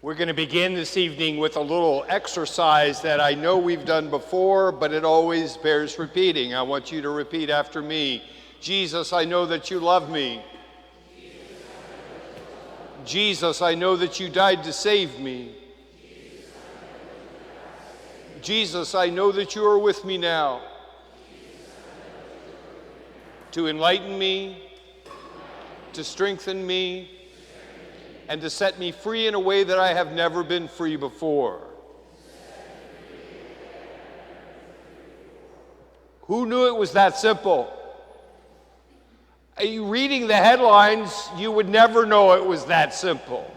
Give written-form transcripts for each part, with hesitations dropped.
We're going to begin this evening with a little exercise that I know we've done before, but it always bears repeating. I want you to repeat after me. Jesus, I know that you love me. Jesus, I know that you died to save me. Jesus, I know that you are with me now to enlighten me, to strengthen me, and to set me free in a way that I have never been free before. Who knew it was that simple? Reading the headlines, you would never know it was that simple.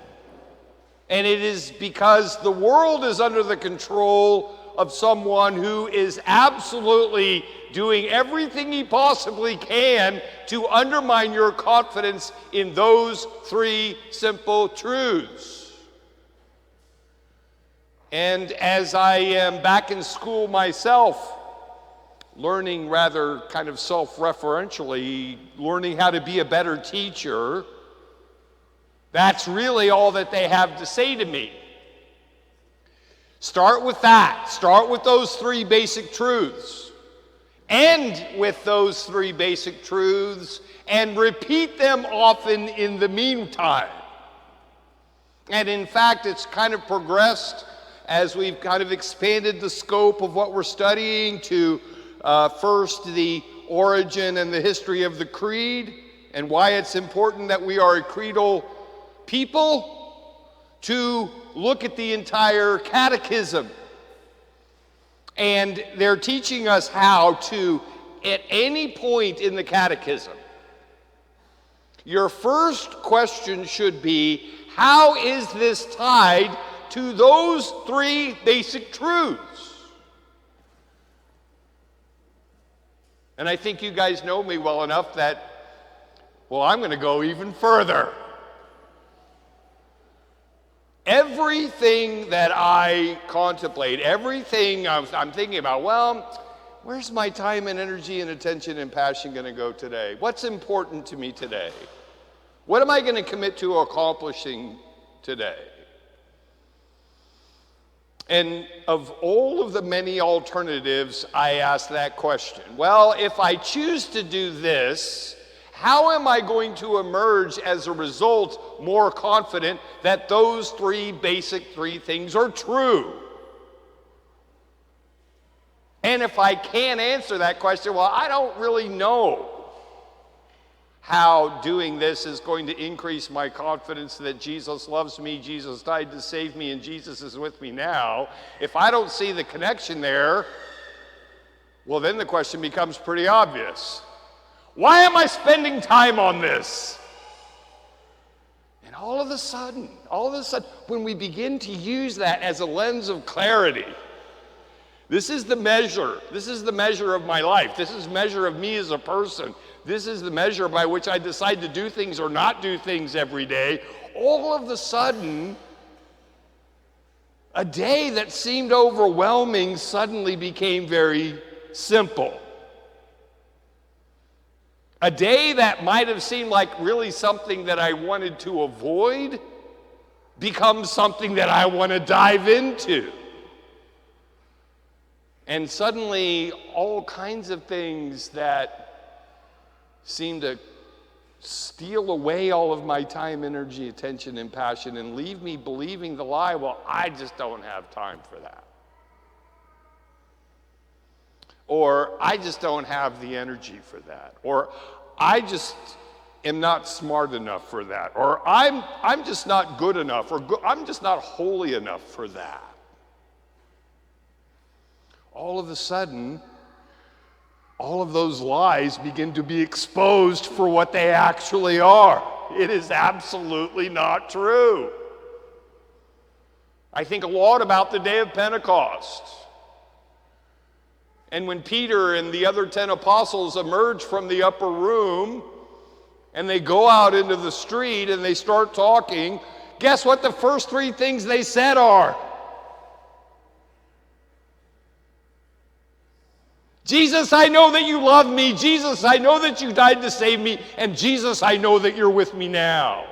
And it is because the world is under the control of someone who is absolutely doing everything he possibly can to undermine your confidence in those three simple truths. And as I am back in school myself, learning rather kind of self-referentially, learning how to be a better teacher, that's really all that they have to say to me. Start with that. Start with those three basic truths. End with those three basic truths and repeat them often in the meantime. And in fact, it's kind of progressed as we've kind of expanded the scope of what we're studying to first the origin and the history of the creed and why it's important that we are a creedal people, to look at the entire catechism. And they're teaching us how to, at any point in the catechism, your first question should be, how is this tied to those three basic truths? And I think you guys know me well enough that, well, I'm going to go even further. Everything that I contemplate, everything I'm thinking about, well, where's my time and energy and attention and passion going to go today? What's important to me today? What am I going to commit to accomplishing today? And of all of the many alternatives, I ask that question. Well, if I choose to do this, how am I going to emerge as a result more confident that those three things are true? And if I can't answer that question, well, I don't really know how doing this is going to increase my confidence that Jesus loves me, Jesus died to save me, and Jesus is with me now. If I don't see the connection there, well, then the question becomes pretty obvious. Why am I spending time on this? And all of a sudden, when we begin to use that as a lens of clarity, this is the measure of my life. This is the measure of me as a person. This is the measure by which I decide to do things or not do things every day. All of a sudden, a day that seemed overwhelming suddenly became very simple. A day that might have seemed like really something that I wanted to avoid becomes something that I want to dive into. And suddenly, all kinds of things that seem to steal away all of my time, energy, attention, and passion and leave me believing the lie, well, I just don't have time for that. Or I just don't have the energy for that. Or I just am not smart enough for that. Or I'm just not good enough. Or I'm just not holy enough for that. All of a sudden, all of those lies begin to be exposed for what they actually are. It is absolutely not true. I think a lot about the day of Pentecost. And when Peter and the other 10 apostles emerge from the upper room and they go out into the street and they start talking, guess what the first three things they said are? Jesus, I know that you love me. Jesus, I know that you died to save me. And Jesus, I know that you're with me now.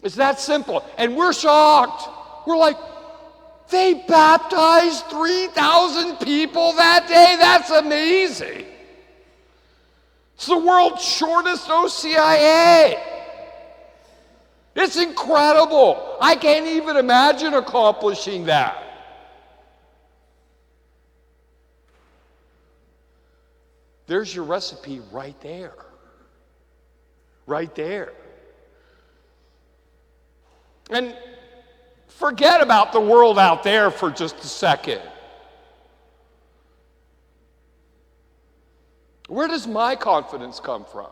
It's that simple. And we're shocked. We're like, they baptized 3,000 people that day? That's amazing. It's the world's shortest OCIA. It's incredible. I can't even imagine accomplishing that. There's your recipe right there. Right there. And forget about the world out there for just a second. Where does my confidence come from?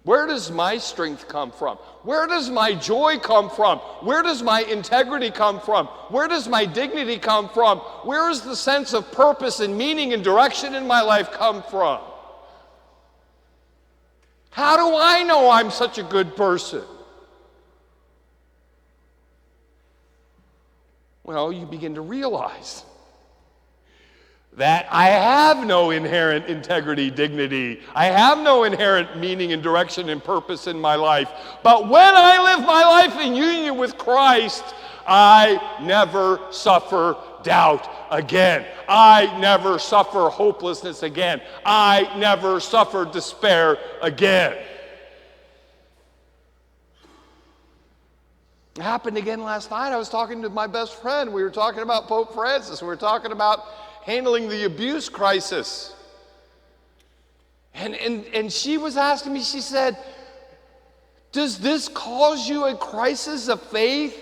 Where does my strength come from? Where does my joy come from? Where does my integrity come from? Where does my dignity come from? Where does the sense of purpose and meaning and direction in my life come from? How do I know I'm such a good person? Well, you begin to realize that I have no inherent integrity, dignity. I have no inherent meaning and direction and purpose in my life. But when I live my life in union with Christ, I never suffer doubt again. I never suffer hopelessness again. I never suffer despair again. It happened again last night. I was talking to my best friend. We were talking about Pope Francis. We were talking about handling the abuse crisis. And she was asking me, she said, does this cause you a crisis of faith?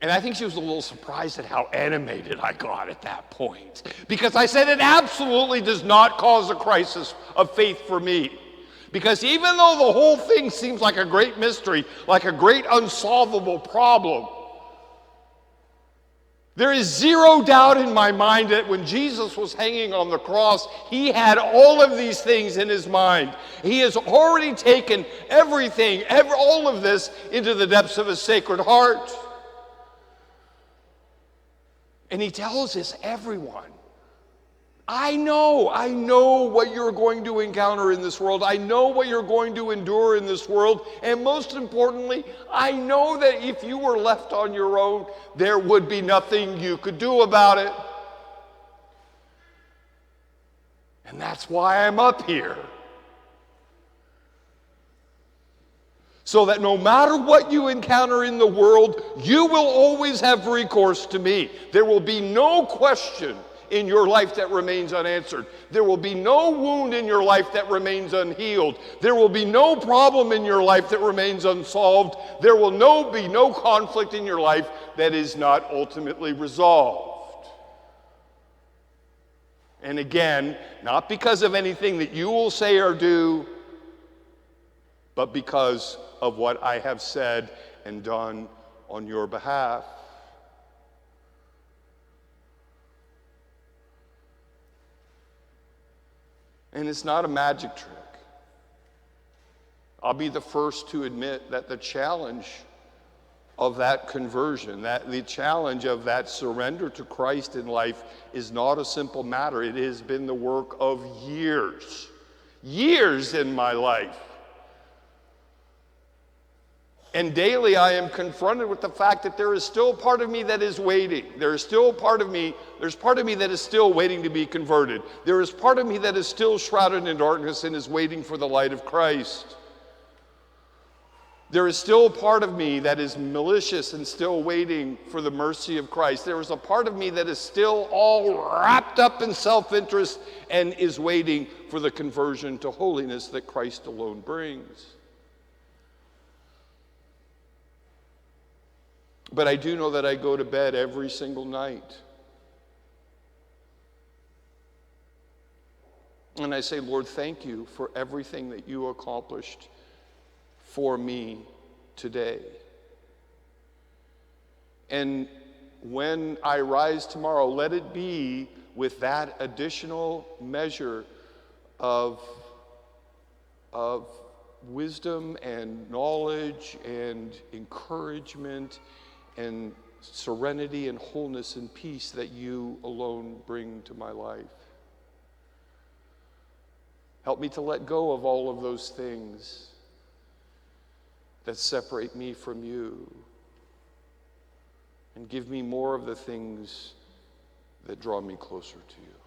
And I think she was a little surprised at how animated I got at that point. Because I said it absolutely does not cause a crisis of faith for me. Because even though the whole thing seems like a great mystery, like a great unsolvable problem, there is zero doubt in my mind that when Jesus was hanging on the cross, he had all of these things in his mind. He has already taken everything, all of this into the depths of his sacred heart. And he tells us, everyone, I know what you're going to encounter in this world. I know what you're going to endure in this world. And most importantly, I know that if you were left on your own, there would be nothing you could do about it. And that's why I'm up here. So that no matter what you encounter in the world, you will always have recourse to me. There will be no question in your life that remains unanswered. There will be no wound in your life that remains unhealed. There will be no problem in your life that remains unsolved. There will be no conflict in your life that is not ultimately resolved. And again, not because of anything that you will say or do, but because of what I have said and done on your behalf. And it's not a magic trick. I'll be the first to admit that the challenge of that conversion, that the challenge of that surrender to Christ in life is not a simple matter. It has been the work of years in my life. And daily I am confronted with the fact that there is still part of me that is waiting. There's part of me that is still waiting to be converted. There is part of me that is still shrouded in darkness and is waiting for the light of Christ. There is still a part of me that is malicious and still waiting for the mercy of Christ. There is a part of me that is still all wrapped up in self-interest and is waiting for the conversion to holiness that Christ alone brings. But I do know that I go to bed every single night. And I say, Lord, thank you for everything that you accomplished for me today. And when I rise tomorrow, let it be with that additional measure of wisdom and knowledge and encouragement and serenity and wholeness and peace that you alone bring to my life. Help me to let go of all of those things that separate me from you. And give me more of the things that draw me closer to you.